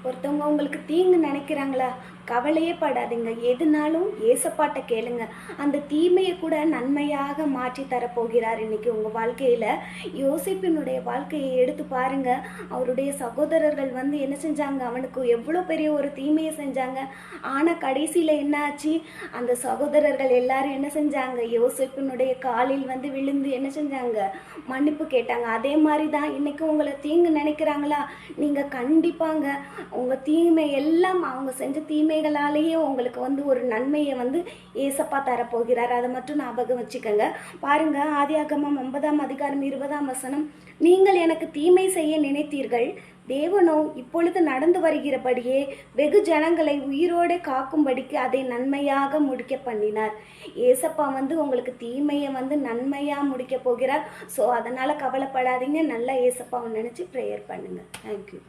ஒருத்தவங்க உங்களுக்கு தீங்கு நினைக்கிறாங்களா, கவலையே படாதீங்க. எதுனாலும் ஏசப்பாட்ட கேளுங்க. அந்த தீமையை கூட நன்மையாக மாற்றி தரப்போகிறார் இன்னைக்கு உங்க வாழ்க்கையில. யோசிப்பினுடைய வாழ்க்கையை எடுத்து பாருங்க. அவருடைய சகோதரர்கள் வந்து என்ன செஞ்சாங்க, அவனுக்கு எவ்வளோ பெரிய ஒரு தீமையை செஞ்சாங்க. ஆனா கடைசியில என்ன ஆச்சு, அந்த சகோதரர்கள் எல்லாரும் என்ன செஞ்சாங்க, யோசிப்பினுடைய காலில் வந்து விழுந்து என்ன செஞ்சாங்க, மன்னிப்பு கேட்டாங்க. அதே மாதிரி தான் இன்னைக்கு உங்களை தீங்கு நினைக்கிறாங்களா, நீங்க கண்டிப்பாங்க உங்க தீமை எல்லாம் அவங்க செஞ்ச தீமைகளாலேயே உங்களுக்கு வந்து ஒரு நன்மையை வந்து ஏசப்பா தரப்போகிறார். அதை மட்டும் ஞாபகம் வச்சுக்கோங்க. பாருங்க, ஆதியாகமம் 9ஆம் அதிகாரம் 20ஆம் வசனம், நீங்கள் எனக்கு தீமை செய்ய நினைத்தீர்கள், தேவனோ இப்பொழுது நடந்து வருகிறபடியே வெகு ஜனங்களை உயிரோடு காக்கும்படிக்கு அதை நன்மையாக முடிக்க பண்ணினார். ஏசப்பா வந்து உங்களுக்கு தீமையை வந்து நன்மையா முடிக்க போகிறார். ஸோ அதனால கவலைப்படாதீங்க. நல்லா ஏசப்பாவை நினைச்சு ப்ரேயர் பண்ணுங்க. தேங்க்யூ.